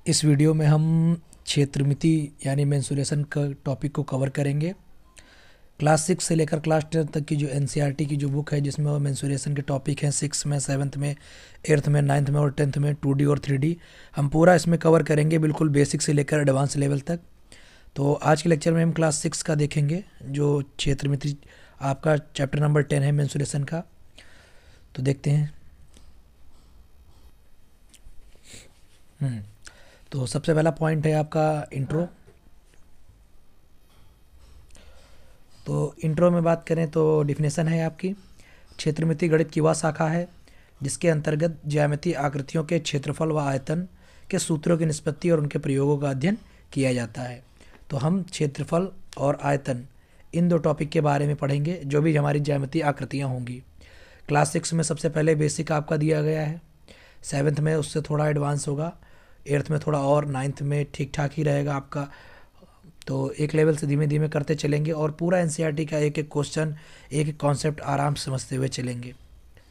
इस वीडियो में हम क्षेत्रमिति यानी मेंसुरेशन का टॉपिक को कवर करेंगे। क्लास 6 से लेकर क्लास 10 तक की जो एनसीईआरटी की जो बुक है, जिसमें वो मेंसुरेशन के टॉपिक हैं 6 में, 7th में, 8th में, 9th में और 10th में 2D और 3D हम पूरा इसमें कवर करेंगे, बिल्कुल बेसिक से लेकर एडवांस लेवल तक। तो आज के लेक्चर में हम क्लास 6 का देखेंगे, जो क्षेत्रमिति आपका चैप्टर नंबर 10 है मेंसुरेशन का। तो देखते हैं। तो सबसे पहला पॉइंट है आपका इंट्रो। तो इंट्रो में बात करें तो डिफिनेशन है आपकी, क्षेत्रमिति गणित की वह शाखा है जिसके अंतर्गत ज्यामितीय आकृतियों के क्षेत्रफल व आयतन के सूत्रों की निष्पत्ति और उनके प्रयोगों का अध्ययन किया जाता है। तो हम क्षेत्रफल और आयतन इन दो टॉपिक के बारे में पढ़ेंगे, जो भी हमारी ज्यामितीय आकृतियाँ होंगी। क्लास 6 में सबसे पहले बेसिक आपका दिया गया है, 7th में उससे थोड़ा एडवांस होगा, 8th में थोड़ा और, 9th में ठीक ठाक ही रहेगा आपका। तो एक लेवल से धीमे धीमे करते चलेंगे और पूरा एनसीईआरटी का एक एक क्वेश्चन, एक एक कॉन्सेप्ट आराम से समझते हुए चलेंगे।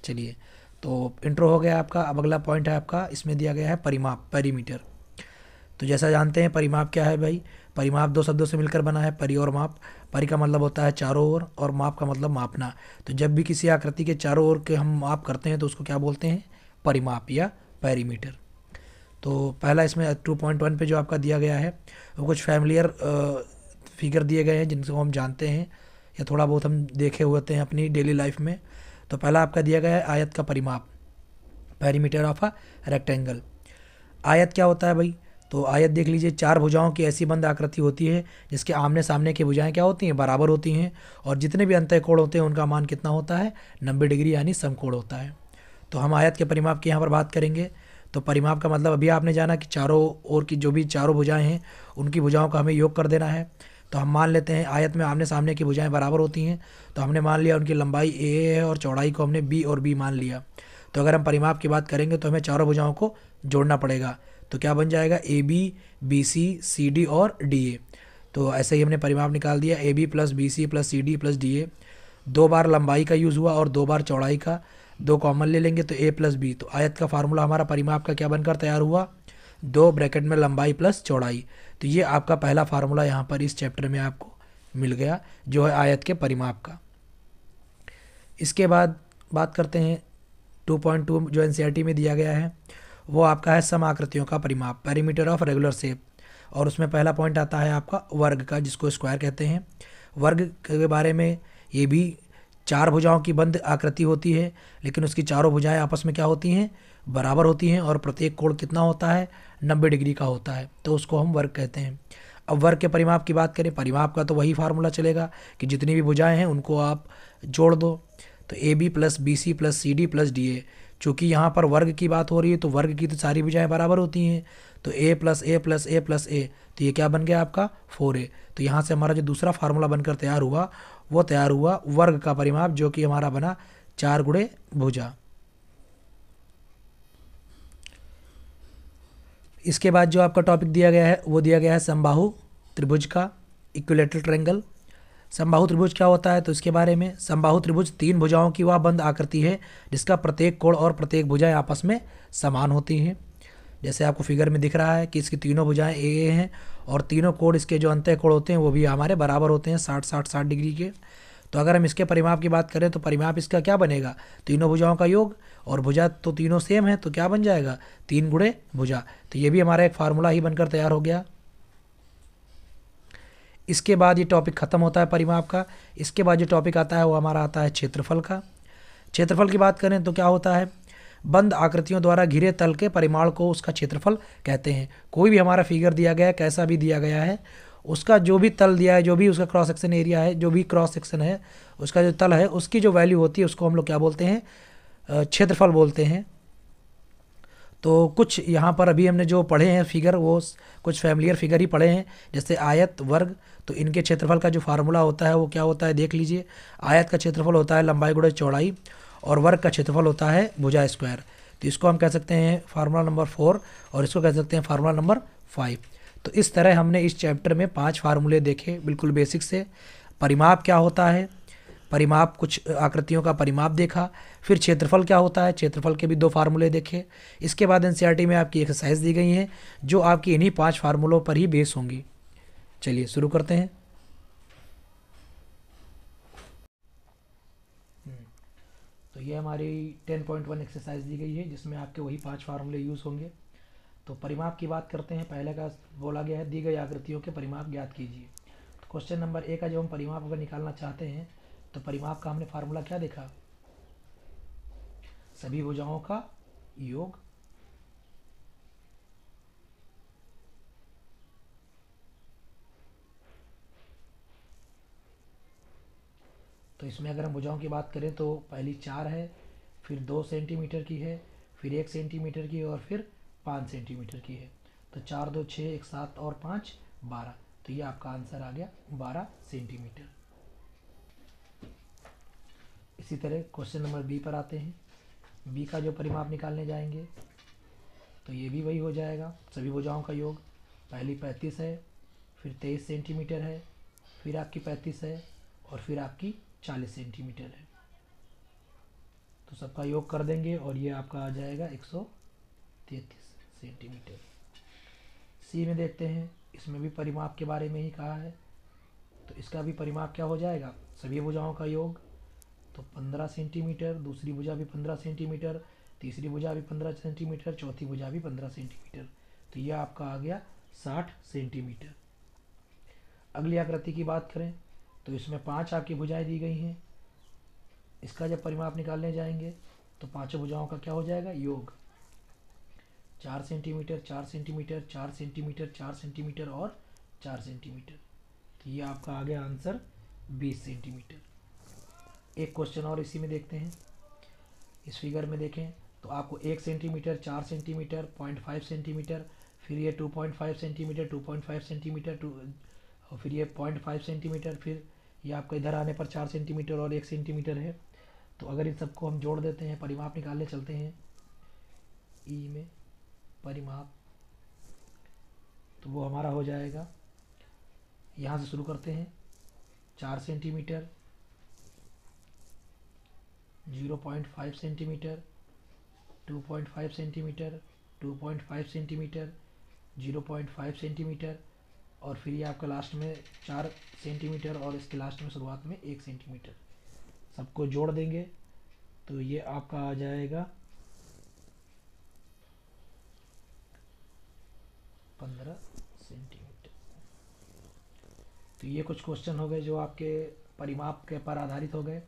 चलिए, तो इंट्रो हो गया आपका। अब अगला पॉइंट है आपका, इसमें दिया गया है परिमाप, पेरीमीटर। तो जैसा जानते हैं परिमाप क्या है भाई। परिमाप दो शब्दों से मिलकर बना है, परि और माप। परि का मतलब होता है चारों ओर और माप का मतलब मापना। तो जब भी किसी आकृति के चारों ओर के हम माप करते हैं तो उसको क्या बोलते हैं, परिमाप या पेरीमीटर। तो पहला इसमें 2.1 पे जो आपका दिया गया है वो कुछ फैमिलियर फिगर दिए गए हैं जिनको हम जानते हैं या थोड़ा बहुत हम देखे हुए हैं अपनी डेली लाइफ में। तो पहला आपका दिया गया है आयत का परिमाप, पेरीमीटर ऑफ अ रेक्टेंगल। आयत क्या होता है भाई। तो आयत देख लीजिए, चार भुजाओं की ऐसी बंद आकृति होती है जिसके आमने सामने की भुजाएं क्या होती हैं, बराबर होती हैं, और जितने भी अंतःकोण होते हैं उनका मान कितना होता है, 90 डिग्री यानी समकोण होता है। तो हम आयत के परिमाप की यहाँ पर बात करेंगे। तो परिमाप का मतलब अभी आपने जाना कि चारों ओर की जो भी चारों भुजाएं हैं उनकी भुजाओं का हमें योग कर देना है। तो हम मान लेते हैं आयत में आमने सामने की भुजाएं बराबर होती हैं, तो हमने मान लिया उनकी लंबाई ए है और चौड़ाई को हमने बी और बी मान लिया। तो अगर हम परिमाप की बात करेंगे तो हमें चारों भुजाओं को जोड़ना पड़ेगा। तो क्या बन जाएगा, A B, B C, C D और डी ए। तो ऐसे ही हमने परिमाप निकाल दिया, A B plus B C plus C D plus D A. 2 बार लंबाई का यूज़ हुआ और 2 बार चौड़ाई का, 2 कॉमन ले लेंगे तो ए प्लस बी। तो आयत का फार्मूला हमारा परिमाप का क्या बनकर तैयार हुआ, 2 ब्रैकेट में लंबाई प्लस चौड़ाई। तो ये आपका पहला फार्मूला यहाँ पर इस चैप्टर में आपको मिल गया, जो है आयत के परिमाप का। इसके बाद बात करते हैं 2.2 जो एनसीईआरटी में दिया गया है, वो आपका है सम आकृतियों का परिमाप, पेरीमीटर ऑफ रेगुलर शेप। और उसमें पहला पॉइंट आता है आपका वर्ग का, जिसको स्क्वायर कहते हैं। वर्ग के बारे में, ये भी चार भुजाओं की बंद आकृति होती है, लेकिन उसकी चारों भुजाएं आपस में क्या होती हैं, बराबर होती हैं, और प्रत्येक कोण कितना होता है, 90 डिग्री का होता है। तो उसको हम वर्ग कहते हैं। अब वर्ग के परिमाप की बात करें, परिमाप का तो वही फार्मूला चलेगा कि जितनी भी भुजाएं हैं उनको आप जोड़ दो। तो A B plus B C plus C D plus D A. चूँकि यहाँ पर वर्ग की बात हो रही है तो वर्ग की तो सारी भुजाएं बराबर होती हैं। तो ए प्लस ए प्लस ए प्लस ए, तो ये क्या बन गया आपका 4a। तो यहाँ से हमारा जो दूसरा फार्मूला बनकर तैयार हुआ वो तैयार हुआ वर्ग का परिमाप, जो कि हमारा बना 4 गुणे भुजा। इसके बाद जो आपका टॉपिक दिया गया है वो दिया गया है समबाहु त्रिभुज का, इक्विलैटरल ट्रायंगल। समबाहु त्रिभुज क्या होता है, तो इसके बारे में, समबाहु त्रिभुज 3 भुजाओं की वह बंद आकृति है जिसका प्रत्येक कोण और प्रत्येक भुजाएं आपस में समान होती हैं। जैसे आपको फिगर में दिख रहा है कि इसकी तीनों भुजाएं ए हैं और तीनों कोण इसके जो अंतःकोण होते हैं वो भी हमारे बराबर होते हैं, 60-60-60 डिग्री के। तो अगर हम इसके परिमाप की बात करें तो परिमाप इसका क्या बनेगा, तीनों भुजाओं का योग, और भुजा तो तीनों सेम है तो क्या बन जाएगा, 3 गुणे भुजा। तो ये भी हमारा एक फार्मूला ही बनकर तैयार हो गया। इसके बाद ये टॉपिक खत्म होता है परिमाप का। इसके बाद जो टॉपिक आता है वो हमारा आता है क्षेत्रफल का। क्षेत्रफल की बात करें तो क्या होता है, बंद आकृतियों द्वारा घिरे तल के परिमाण को उसका क्षेत्रफल कहते हैं। कोई भी हमारा फिगर दिया गया है, कैसा भी दिया गया है, उसका जो भी तल दिया है, जो भी उसका क्रॉस सेक्शन एरिया है, जो भी क्रॉस सेक्शन है, उसका जो तल है, उसकी जो वैल्यू होती है उसको हम लोग क्या बोलते हैं, क्षेत्रफल बोलते हैं। तो कुछ यहाँ पर अभी हमने जो पढ़े हैं फिगर, वो कुछ फैमिलियर फिगर ही पढ़े हैं, जैसे आयत, वर्ग। तो इनके क्षेत्रफल का जो फार्मूला होता है वो क्या होता है, देख लीजिए। आयत का क्षेत्रफल होता है लंबाई गुणे चौड़ाई, और वर्ग का क्षेत्रफल होता है भुजा स्क्वायर। तो इसको हम कह सकते हैं फार्मूला नंबर 4, और इसको कह सकते हैं फार्मूला नंबर 5। तो इस तरह हमने इस चैप्टर में 5 फार्मूले देखे, बिल्कुल बेसिक से। परिमाप क्या होता है, परिमाप, कुछ आकृतियों का परिमाप देखा। फिर क्षेत्रफल क्या होता है, क्षेत्रफल के भी 2 फार्मूले देखे। इसके बाद एनसीईआरटी में आपकी एक्सरसाइज दी गई हैं जो आपकी इन्हीं 5 फार्मूलों पर ही बेस होंगी। चलिए शुरू करते हैं। तो ये हमारी 10.1 एक्सरसाइज दी गई है जिसमें आपके वही 5 फार्मूले यूज़ होंगे। तो परिमाप की बात करते हैं। पहले का बोला गया है दी गई आकृतियों के परिमाप ज्ञात कीजिए। तो क्वेश्चन नंबर 1 का जब हम परिमाप अगर निकालना चाहते हैं तो परिमाप का हमने फार्मूला क्या देखा, सभी भुजाओं का योग तो इसमें अगर हम भुजाओं की बात करें तो पहली 4 है, फिर 2 सेंटीमीटर की है, फिर 1 सेंटीमीटर की और फिर 5 सेंटीमीटर की है। तो 4 2 6 1 7 और 5 12। तो ये आपका आंसर आ गया 12 सेंटीमीटर। इसी तरह क्वेश्चन नंबर बी पर आते हैं। बी का जो परिमाप निकालने जाएंगे तो ये भी वही हो जाएगा, सभी भुजाओं का योग। पहली 35 है, फिर 23 सेंटीमीटर है, फिर आपकी 35 है और फिर आपकी 40 सेंटीमीटर है। तो सबका योग कर देंगे और ये आपका आ जाएगा 133 सेंटीमीटर। सी में देखते हैं, इसमें भी परिमाप के बारे में ही कहा है। तो इसका भी परिमाप क्या हो जाएगा, सभी भुजाओं का योग। तो 15 सेंटीमीटर, दूसरी भुजा भी 15 सेंटीमीटर, तीसरी भुजा भी 15 सेंटीमीटर, चौथी भुजा भी 15 सेंटीमीटर। तो यह आपका आ गया 60 सेंटीमीटर। अगली आकृति की बात करें तो इसमें 5 आपकी भुजाएं दी गई हैं। इसका जब परिमाप निकालने जाएंगे तो पांचों भुजाओं का क्या हो जाएगा, योग। 4 सेंटीमीटर, 4 सेंटीमीटर, 4 सेंटीमीटर, 4 सेंटीमीटर और 4 सेंटीमीटर। तो ये आपका आ गया आंसर 20 सेंटीमीटर। एक क्वेश्चन और इसी में देखते हैं। इस फिगर में देखें तो आपको 1 सेंटीमीटर, 4 सेंटीमीटर, 0.5 सेंटीमीटर, फिर ये 2.5 सेंटीमीटर, 2.5 सेंटीमीटर, और फिर ये 0.5 सेंटीमीटर, फिर ये आपका इधर आने पर 4 सेंटीमीटर और 1 सेंटीमीटर है। तो अगर इन सबको हम जोड़ देते हैं, परिमाप निकालने चलते हैं ई में परिमाप, तो वो हमारा हो जाएगा, यहाँ से शुरू करते हैं। 4 centimetre, 0.5 centimetre, 2.5 centimetre, 2.5 centimetre, 0.5 centimetre और फिर ये आपका लास्ट में 4 सेंटीमीटर और इसके लास्ट में शुरुआत में 1 सेंटीमीटर। सबको जोड़ देंगे तो ये आपका आ जाएगा 15 सेंटीमीटर। तो ये कुछ क्वेश्चन हो गए जो आपके परिमाप के पर आधारित हो गए।